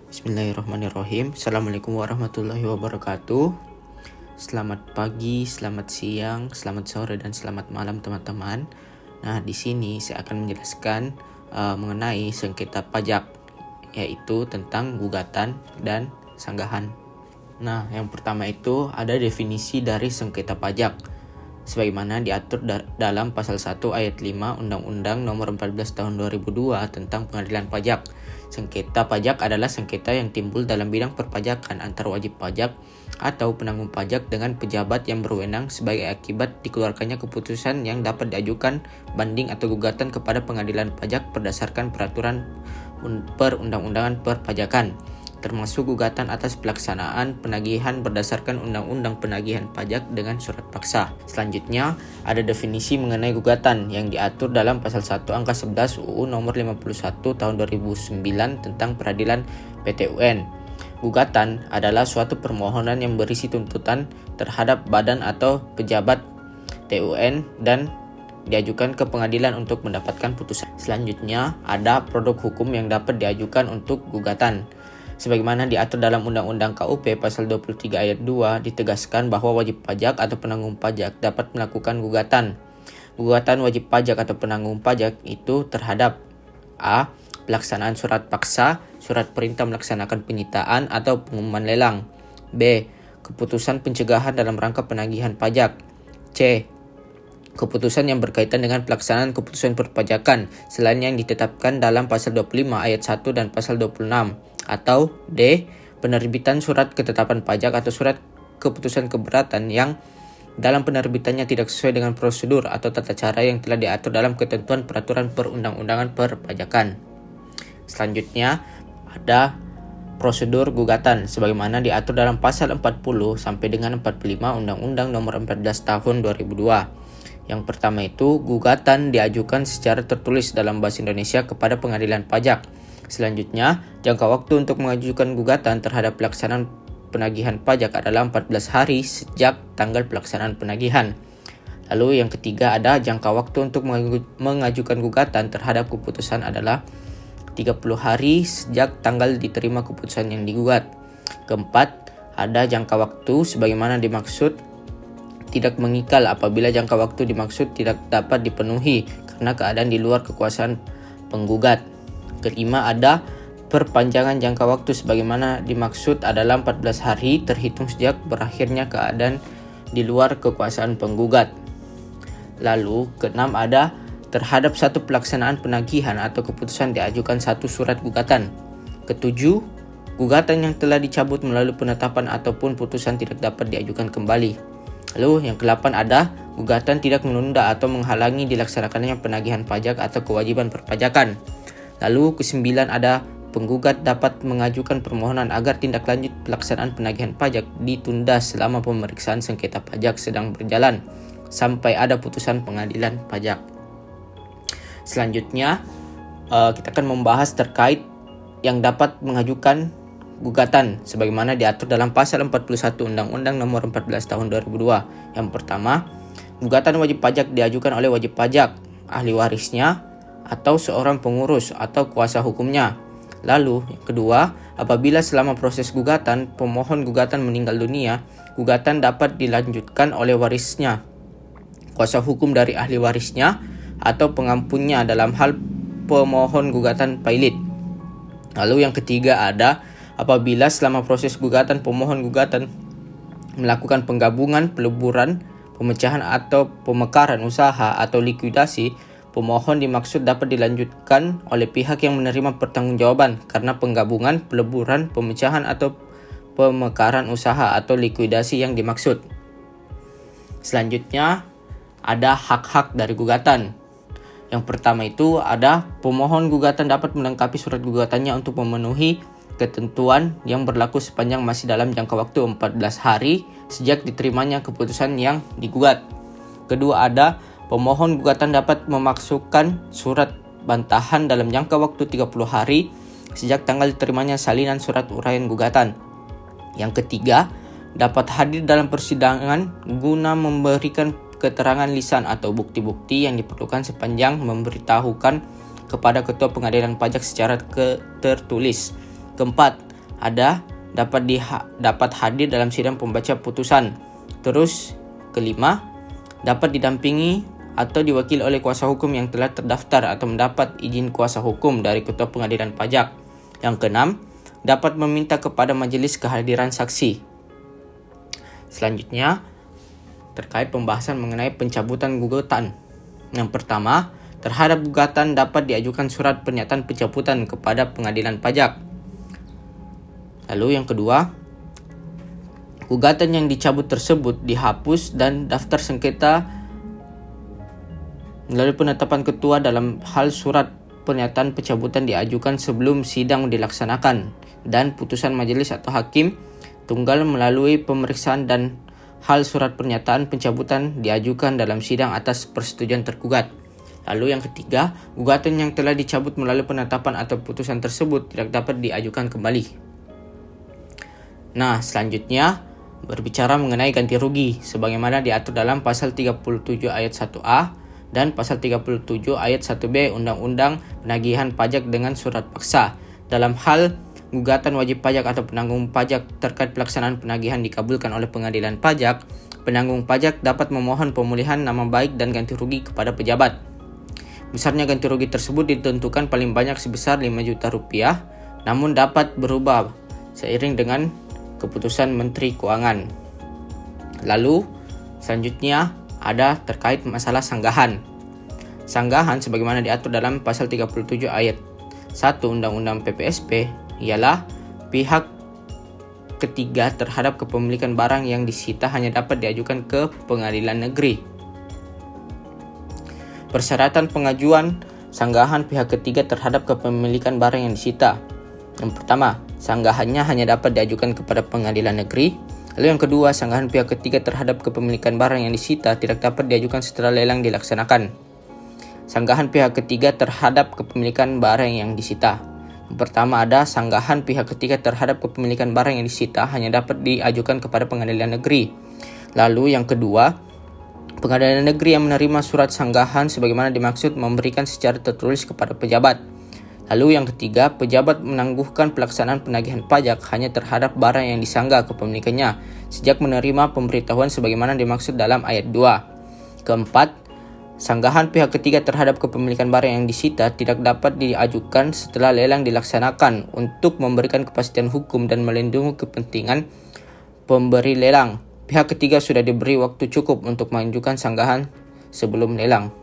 Bismillahirrahmanirrahim. Assalamualaikum warahmatullahi wabarakatuh. Selamat pagi, selamat siang, selamat sore, dan selamat malam teman-teman. Nah, di sini saya akan menjelaskan mengenai sengketa pajak, yaitu tentang gugatan dan sanggahan. Nah, yang pertama itu ada definisi dari sengketa pajak. Sebagaimana diatur dalam pasal 1 ayat 5 Undang-Undang Nomor 14 Tahun 2002 tentang Pengadilan Pajak. Sengketa pajak adalah sengketa yang timbul dalam bidang perpajakan antar wajib pajak atau penanggung pajak dengan pejabat yang berwenang sebagai akibat dikeluarkannya keputusan yang dapat diajukan banding atau gugatan kepada pengadilan pajak berdasarkan peraturan perundang-undangan perpajakan, termasuk gugatan atas pelaksanaan penagihan berdasarkan Undang-Undang Penagihan Pajak dengan surat paksa. Selanjutnya, ada definisi mengenai gugatan yang diatur dalam pasal 1 angka 11 UU nomor 51 tahun 2009 tentang peradilan PT-UN. Gugatan adalah suatu permohonan yang berisi tuntutan terhadap badan atau pejabat TUN dan diajukan ke pengadilan untuk mendapatkan putusan. Selanjutnya, ada produk hukum yang dapat diajukan untuk gugatan. Sebagaimana diatur dalam Undang-Undang KUP pasal 23 ayat 2 ditegaskan bahwa wajib pajak atau penanggung pajak dapat melakukan gugatan. Gugatan wajib pajak atau penanggung pajak itu terhadap A. Pelaksanaan surat paksa, surat perintah melaksanakan penyitaan atau pengumuman lelang. B. Keputusan pencegahan dalam rangka penagihan pajak. C. Keputusan yang berkaitan dengan pelaksanaan keputusan perpajakan selain yang ditetapkan dalam pasal 25 ayat 1 dan pasal 26. Atau D. Penerbitan surat ketetapan pajak atau surat keputusan keberatan yang dalam penerbitannya tidak sesuai dengan prosedur atau tata cara yang telah diatur dalam ketentuan peraturan perundang-undangan perpajakan. Selanjutnya ada prosedur gugatan sebagaimana diatur dalam pasal 40 sampai dengan 45 Undang-Undang Nomor 14 Tahun 2002. Yang pertama itu, gugatan diajukan secara tertulis dalam bahasa Indonesia kepada pengadilan pajak. Selanjutnya, jangka waktu untuk mengajukan gugatan terhadap pelaksanaan penagihan pajak adalah 14 hari sejak tanggal pelaksanaan penagihan. Lalu yang ketiga ada jangka waktu untuk mengajukan gugatan terhadap keputusan adalah 30 hari sejak tanggal diterima keputusan yang digugat. Keempat, ada jangka waktu sebagaimana dimaksud tidak mengikal apabila jangka waktu dimaksud tidak dapat dipenuhi karena keadaan di luar kekuasaan penggugat. Kelima, ada perpanjangan jangka waktu sebagaimana dimaksud adalah 14 hari terhitung sejak berakhirnya keadaan di luar kekuasaan penggugat. Lalu, keenam, ada terhadap satu pelaksanaan penagihan atau keputusan diajukan satu surat gugatan. Ketujuh, gugatan yang telah dicabut melalui penetapan ataupun putusan tidak dapat diajukan kembali. Lalu yang ke-8 ada gugatan tidak menunda atau menghalangi dilaksanakannya penagihan pajak atau kewajiban perpajakan. Lalu ke-9 ada penggugat dapat mengajukan permohonan agar tindak lanjut pelaksanaan penagihan pajak ditunda selama pemeriksaan sengketa pajak sedang berjalan sampai ada putusan pengadilan pajak. Selanjutnya kita akan membahas terkait yang dapat mengajukan gugatan sebagaimana diatur dalam pasal 41 Undang-Undang Nomor 14 Tahun 2002. Yang pertama, gugatan wajib pajak diajukan oleh wajib pajak, ahli warisnya, atau seorang pengurus atau kuasa hukumnya. Lalu, yang kedua, apabila selama proses gugatan pemohon gugatan meninggal dunia, gugatan dapat dilanjutkan oleh warisnya, kuasa hukum dari ahli warisnya, atau pengampunnya dalam hal pemohon gugatan pailit. Lalu yang ketiga ada apabila selama proses gugatan pemohon gugatan melakukan penggabungan, peleburan, pemecahan atau pemekaran usaha atau likuidasi, pemohon dimaksud dapat dilanjutkan oleh pihak yang menerima pertanggungjawaban karena penggabungan, peleburan, pemecahan atau pemekaran usaha atau likuidasi yang dimaksud. Selanjutnya ada hak-hak dari gugatan. Yang pertama itu ada pemohon gugatan dapat melengkapi surat gugatannya untuk memenuhi ketentuan yang berlaku sepanjang masih dalam jangka waktu 14 hari sejak diterimanya keputusan yang digugat. Kedua ada pemohon gugatan dapat memasukkan surat bantahan dalam jangka waktu 30 hari sejak tanggal diterimanya salinan surat uraian gugatan. Yang ketiga, dapat hadir dalam persidangan guna memberikan keterangan lisan atau bukti-bukti yang diperlukan sepanjang memberitahukan kepada Ketua Pengadilan Pajak secara tertulis. Keempat, dapat hadir dalam sidang pembaca putusan. Terus kelima, dapat didampingi atau diwakili oleh kuasa hukum yang telah terdaftar atau mendapat izin kuasa hukum dari Ketua Pengadilan Pajak. Yang keenam, dapat meminta kepada majelis kehadiran saksi. Selanjutnya, terkait pembahasan mengenai pencabutan gugatan. Yang pertama, terhadap gugatan dapat diajukan surat pernyataan pencabutan kepada Pengadilan Pajak. Lalu yang kedua, gugatan yang dicabut tersebut dihapus dan daftar sengketa melalui penetapan ketua dalam hal surat pernyataan pencabutan diajukan sebelum sidang dilaksanakan dan putusan majelis atau hakim tunggal melalui pemeriksaan dan hal surat pernyataan pencabutan diajukan dalam sidang atas persetujuan tergugat. Lalu yang ketiga, gugatan yang telah dicabut melalui penetapan atau putusan tersebut tidak dapat diajukan kembali. Nah, selanjutnya berbicara mengenai ganti rugi sebagaimana diatur dalam pasal 37 ayat 1A dan pasal 37 ayat 1B Undang-Undang Penagihan Pajak dengan Surat Paksa. Dalam hal gugatan wajib pajak atau penanggung pajak terkait pelaksanaan penagihan dikabulkan oleh pengadilan pajak, penanggung pajak dapat memohon pemulihan nama baik dan ganti rugi kepada pejabat. Besarnya ganti rugi tersebut ditentukan paling banyak sebesar 5 juta rupiah, namun dapat berubah seiring dengan keputusan Menteri Keuangan. Lalu, selanjutnya ada terkait masalah sanggahan. Sanggahan sebagaimana diatur dalam pasal 37 ayat 1 Undang-Undang PPSP ialah pihak ketiga terhadap kepemilikan barang yang disita hanya dapat diajukan ke pengadilan negeri. Persyaratan pengajuan sanggahan pihak ketiga terhadap kepemilikan barang yang disita. Yang pertama, sanggahannya hanya dapat diajukan kepada pengadilan negeri. Lalu yang kedua, sanggahan pihak ketiga terhadap kepemilikan barang yang disita tidak dapat diajukan setelah lelang dilaksanakan. Sanggahan pihak ketiga terhadap kepemilikan barang yang disita. Yang pertama ada sanggahan pihak ketiga terhadap kepemilikan barang yang disita hanya dapat diajukan kepada pengadilan negeri. Lalu yang kedua, pengadilan negeri yang menerima surat sanggahan sebagaimana dimaksud memberikan secara tertulis kepada pejabat. Lalu yang ketiga, pejabat menangguhkan pelaksanaan penagihan pajak hanya terhadap barang yang disanggah kepemilikannya sejak menerima pemberitahuan sebagaimana dimaksud dalam ayat 2. Keempat, sanggahan pihak ketiga terhadap kepemilikan barang yang disita tidak dapat diajukan setelah lelang dilaksanakan untuk memberikan kepastian hukum dan melindungi kepentingan pemberi lelang. Pihak ketiga sudah diberi waktu cukup untuk mengajukan sanggahan sebelum lelang.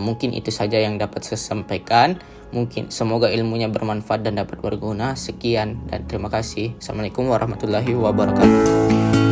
Mungkin itu saja yang dapat saya sampaikan. Mungkin semoga ilmunya bermanfaat dan dapat berguna. Sekian dan terima kasih. Assalamualaikum warahmatullahi wabarakatuh.